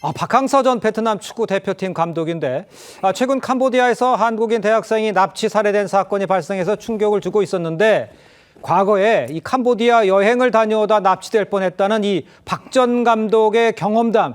박항서 전 베트남 축구 대표팀 감독인데 최근 캄보디아에서 한국인 대학생이 납치 살해된 사건이 발생해서 충격을 주고 있었는데 과거에 이 캄보디아 여행을 다녀오다 납치될 뻔했다는 이 박 전 감독의 경험담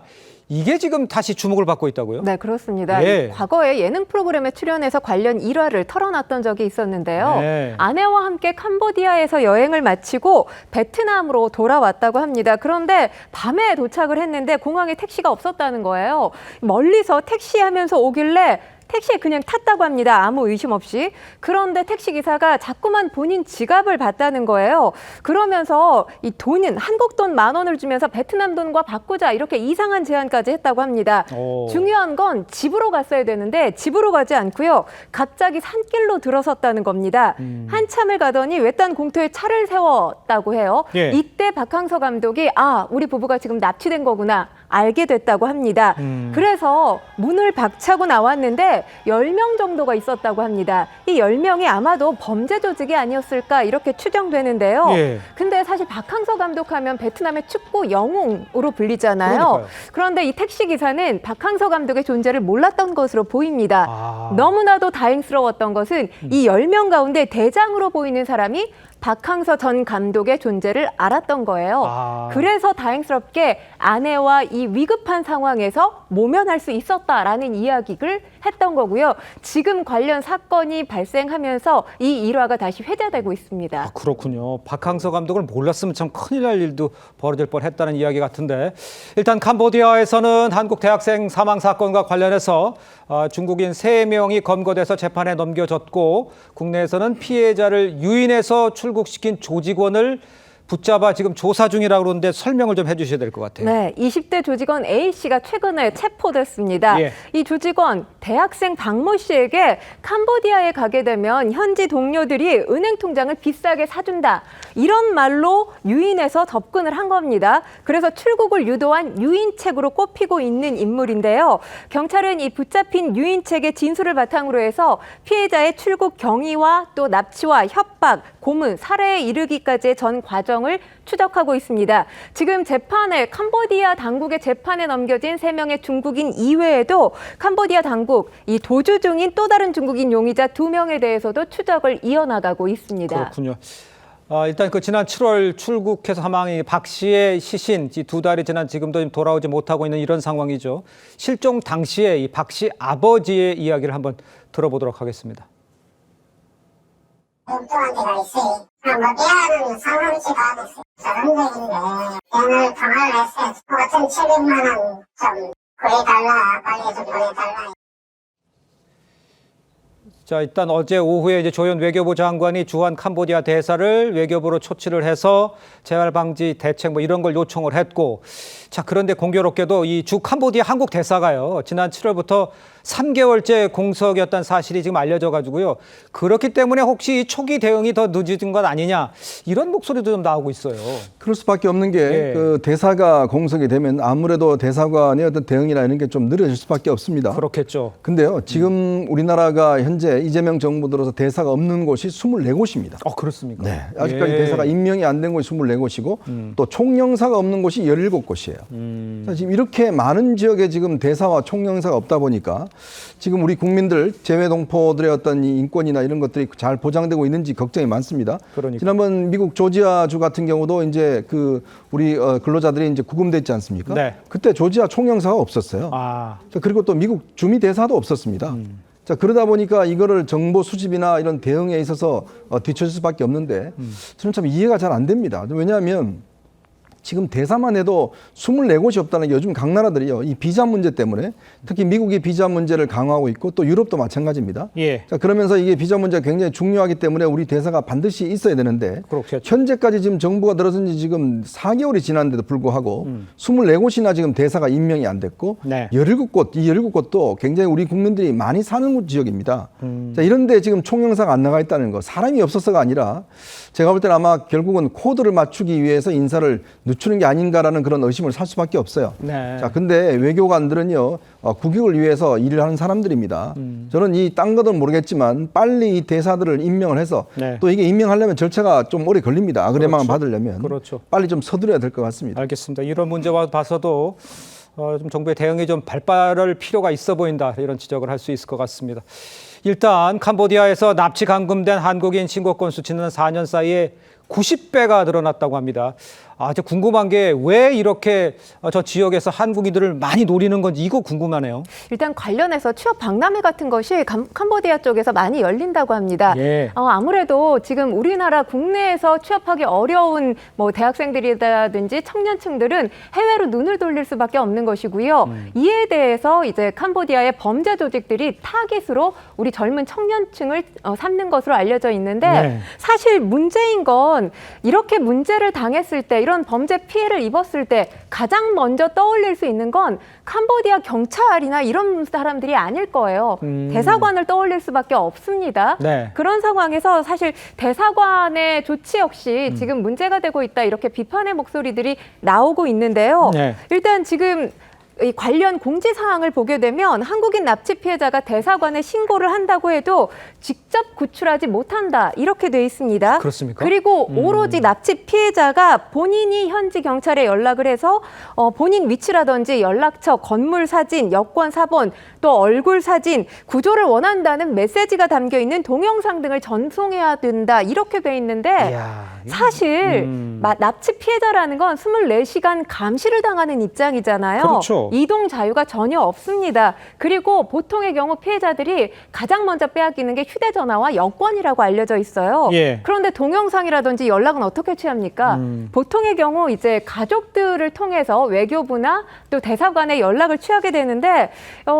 이게 지금 다시 주목을 받고 있다고요? 네, 그렇습니다. 네. 과거에 예능 프로그램에 출연해서 관련 일화를 털어놨던 적이 있었는데요. 네. 아내와 함께 캄보디아에서 여행을 마치고 베트남으로 돌아왔다고 합니다. 그런데 밤에 도착을 했는데 공항에 택시가 없었다는 거예요. 멀리서 택시하면서 오길래 택시에 그냥 탔다고 합니다. 아무 의심 없이. 그런데 택시기사가 자꾸만 본인 지갑을 봤다는 거예요. 그러면서 이 돈은 한국 돈 10,000원을 주면서 베트남 돈과 바꾸자 이렇게 이상한 제안까지 했다고 합니다. 중요한 건 집으로 갔어야 되는데 집으로 가지 않고요. 갑자기 산길로 들어섰다는 겁니다. 한참을 가더니 외딴 공터에 차를 세웠다고 해요. 예. 이때 박항서 감독이 우리 부부가 지금 납치된 거구나 알게 됐다고 합니다. 그래서 문을 박차고 나왔는데 10명 정도가 있었다고 합니다. 이 10명이 아마도 범죄 조직이 아니었을까 이렇게 추정되는데요. 예. 근데 사실 박항서 감독하면 베트남의 축구 영웅으로 불리잖아요. 그러니까요. 그런데 이 택시기사는 박항서 감독의 존재를 몰랐던 것으로 보입니다. 너무나도 다행스러웠던 것은 이 10명 가운데 대장으로 보이는 사람이 박항서 전 감독의 존재를 알았던 거예요. 그래서 다행스럽게 아내와 이 위급한 상황에서 모면할 수 있었다라는 이야기를 했던 거고요. 지금 관련 사건이 발생하면서 이 일화가 다시 회자되고 있습니다. 그렇군요. 박항서 감독을 몰랐으면 참 큰일 날 일도 벌어질 뻔했다는 이야기 같은데 일단 캄보디아에서는 한국 대학생 사망 사건과 관련해서 중국인 3명이 검거돼서 재판에 넘겨졌고 국내에서는 피해자를 유인해서 출국시킨 조직원을 붙잡아 지금 조사 중이라고 그러는데 설명을 좀 해주셔야 될 것 같아요. 네, 20대 조직원 A씨가 최근에 체포됐습니다. 예. 이 조직원 대학생 박모 씨에게 캄보디아에 가게 되면 현지 동료들이 은행 통장을 비싸게 사준다. 이런 말로 유인해서 접근을 한 겁니다. 그래서 출국을 유도한 유인책으로 꼽히고 있는 인물인데요. 경찰은 이 붙잡힌 유인책의 진술을 바탕으로 해서 피해자의 출국 경위와 또 납치와 협박, 고문, 살해에 이르기까지의 전 과정을 추적하고 있습니다. 지금 재판에 캄보디아 당국의 재판에 넘겨진 3명의 중국인 이외에도 캄보디아 당국 이 도주 중인 또 다른 중국인 용의자 2명에 대해서도 추적을 이어나가고 있습니다. 그렇군요. 일단 지난 7월 출국해서 사망한 박 씨의 시신 2달이 지난 지금도 돌아오지 못하고 있는 이런 상황이죠. 실종 당시에 이 박 씨 아버지의 이야기를 한번 들어보도록 하겠습니다. 엉뚱한 데가 있어요. 미안한 상황지가 됐어요. 저런적인데 돈을 통화를 했어요. 같은 700만 원 좀 구해달라. 빨리 좀 보내달라. 자, 일단 어제 오후에 이제 조현 외교부 장관이 주한 캄보디아 대사를 외교부로 초치를 해서 재발 방지 대책 이런 걸 요청을 했고, 자, 그런데 공교롭게도 이 주 캄보디아 한국 대사가요, 지난 7월부터 3개월째 공석이었다는 사실이 지금 알려져 가지고요. 그렇기 때문에 혹시 이 초기 대응이 더 늦어진 것 아니냐, 이런 목소리도 좀 나오고 있어요. 그럴 수밖에 없는 게 그 대사가 공석이 되면 아무래도 대사관의 어떤 대응이나 이런 게 좀 느려질 수밖에 없습니다. 그렇겠죠. 근데요, 지금 우리나라가 현재 이재명 정부 들어서 대사가 없는 곳이 24곳입니다. 그렇습니까? 네. 아직까지 대사가 임명이 안 된 곳이 24곳이고 또 총영사가 없는 곳이 17곳이에요. 자, 지금 이렇게 많은 지역에 지금 대사와 총영사가 없다 보니까 지금 우리 국민들 재외동포들의 어떤 이 인권이나 이런 것들이 잘 보장되고 있는지 걱정이 많습니다. 그러니까. 지난번 미국 조지아주 같은 경우도 이제 그 우리 근로자들이 이제 구금됐지 않습니까? 네. 그때 조지아 총영사가 없었어요. 자, 그리고 또 미국 주미 대사도 없었습니다. 자, 그러다 보니까 이거를 정보 수집이나 이런 대응에 있어서 뒤처질 수밖에 없는데 저는 참 이해가 잘 안 됩니다. 왜냐하면 지금 대사만 해도 24곳이 없다는 게 요즘 각 나라들이요, 이 비자 문제 때문에 특히 미국이 비자 문제를 강화하고 있고 또 유럽도 마찬가지입니다. 예. 자, 그러면서 이게 비자 문제가 굉장히 중요하기 때문에 우리 대사가 반드시 있어야 되는데 그렇겠죠. 현재까지 지금 정부가 들어선 지 지금 4개월이 지났는데도 불구하고 24곳이나 지금 대사가 임명이 안 됐고 네. 17곳, 이 17곳도 굉장히 우리 국민들이 많이 사는 지역입니다. 자, 이런데 지금 총영사가 안 나가 있다는 거, 사람이 없어서가 아니라 제가 볼 때는 아마 결국은 코드를 맞추기 위해서 인사를 늦추는 게 아닌가라는 그런 의심을 살 수밖에 없어요. 네. 자, 근데 외교관들은요, 국익을 위해서 일을 하는 사람들입니다. 저는 이 딴 것은 모르겠지만 빨리 이 대사들을 임명을 해서 네. 또 이게 임명하려면 절차가 좀 오래 걸립니다. 아그레망을 그렇죠. 받으려면. 그렇죠. 빨리 좀 서두려야 될 것 같습니다. 알겠습니다. 이런 문제와 봐서도 좀 정부의 대응이 좀 발빠를 필요가 있어 보인다 이런 지적을 할 수 있을 것 같습니다. 일단 캄보디아에서 납치 감금된 한국인 신고 건수 지난 4년 사이에 90배가 늘어났다고 합니다. 저 궁금한 게 왜 이렇게 저 지역에서 한국인들을 많이 노리는 건지 이거 궁금하네요. 일단 관련해서 취업 박람회 같은 것이 캄보디아 쪽에서 많이 열린다고 합니다. 예. 아무래도 지금 우리나라 국내에서 취업하기 어려운 뭐 대학생들이라든지 청년층들은 해외로 눈을 돌릴 수밖에 없는 것이고요. 이에 대해서 이제 캄보디아의 범죄 조직들이 타깃으로 우리 젊은 청년층을 삼는 것으로 알려져 있는데 네. 사실 문제인 건 이렇게 문제를 당했을 때 이런 범죄 피해를 입었을 때 가장 먼저 떠올릴 수 있는 건 캄보디아 경찰이나 이런 사람들이 아닐 거예요. 대사관을 떠올릴 수밖에 없습니다. 네. 그런 상황에서 사실 대사관의 조치 역시 지금 문제가 되고 있다 이렇게 비판의 목소리들이 나오고 있는데요. 네. 일단 지금 이 관련 공지사항을 보게 되면 한국인 납치 피해자가 대사관에 신고를 한다고 해도 직접 구출하지 못한다 이렇게 돼 있습니다. 그렇습니까? 그리고 오로지 납치 피해자가 본인이 현지 경찰에 연락을 해서 본인 위치라든지 연락처, 건물 사진, 여권 사본, 또 얼굴 사진, 구조를 원한다는 메시지가 담겨 있는 동영상 등을 전송해야 된다 이렇게 돼 있는데 이야, 사실 납치 피해자라는 건 24시간 감시를 당하는 입장이잖아요. 그렇죠. 이동 자유가 전혀 없습니다. 그리고 보통의 경우 피해자들이 가장 먼저 빼앗기는 게 휴대전화와 여권이라고 알려져 있어요. 예. 그런데 동영상이라든지 연락은 어떻게 취합니까? 보통의 경우 이제 가족들을 통해서 외교부나 또 대사관에 연락을 취하게 되는데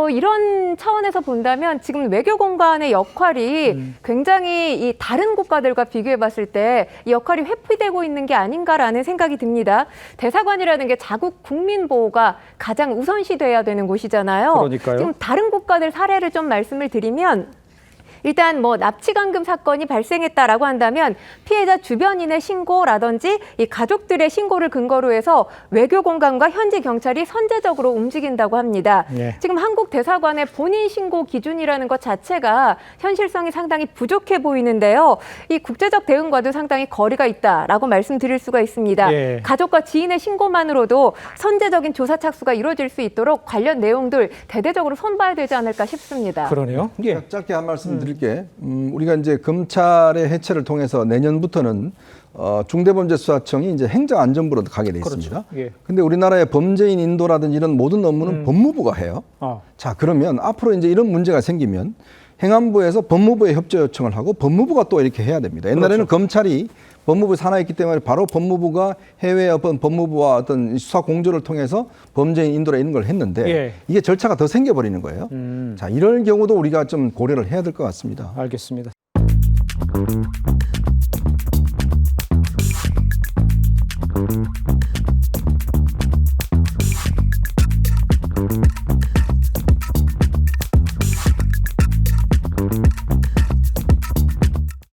이런 차원에서 본다면 지금 외교공간의 역할이 굉장히 이 다른 국가들과 비교해 봤을 때 이 역할이 회피되고 있는 게 아닌가라는 생각이 듭니다. 대사관이라는 게 자국 국민 보호가 가장 우선시돼야 되는 곳이잖아요. 그러니까요. 지금 다른 국가들 사례를 좀 말씀을 드리면 일단 뭐 납치 감금 사건이 발생했다라고 한다면 피해자 주변인의 신고라든지 이 가족들의 신고를 근거로 해서 외교공간과 현지 경찰이 선제적으로 움직인다고 합니다. 예. 지금 한국 대사관의 본인 신고 기준이라는 것 자체가 현실성이 상당히 부족해 보이는데요. 이 국제적 대응과도 상당히 거리가 있다라고 말씀드릴 수가 있습니다. 예. 가족과 지인의 신고만으로도 선제적인 조사 착수가 이루어질 수 있도록 관련 내용들 대대적으로 손봐야 되지 않을까 싶습니다. 그러네요. 예. 짧게 한 말씀 드릴게. 우리가 이제 검찰의 해체를 통해서 내년부터는 중대범죄수사청이 이제 행정안전부로 가게 돼 있습니다. 그렇죠. 예. 근데 우리나라의 범죄인 인도라든지 이런 모든 업무는 법무부가 해요. 자, 그러면 앞으로 이제 이런 문제가 생기면 행안부에서 법무부에 협조 요청을 하고 법무부가 또 이렇게 해야 됩니다. 옛날에는 그렇죠. 검찰이 법무부 산하였기 때문에 바로 법무부가 해외 어떤 법무부와 어떤 수사 공조를 통해서 범죄인 인도라 이런 걸 했는데 예. 이게 절차가 더 생겨버리는 거예요. 자, 이럴 경우도 우리가 좀 고려를 해야 될 것 같습니다. 알겠습니다.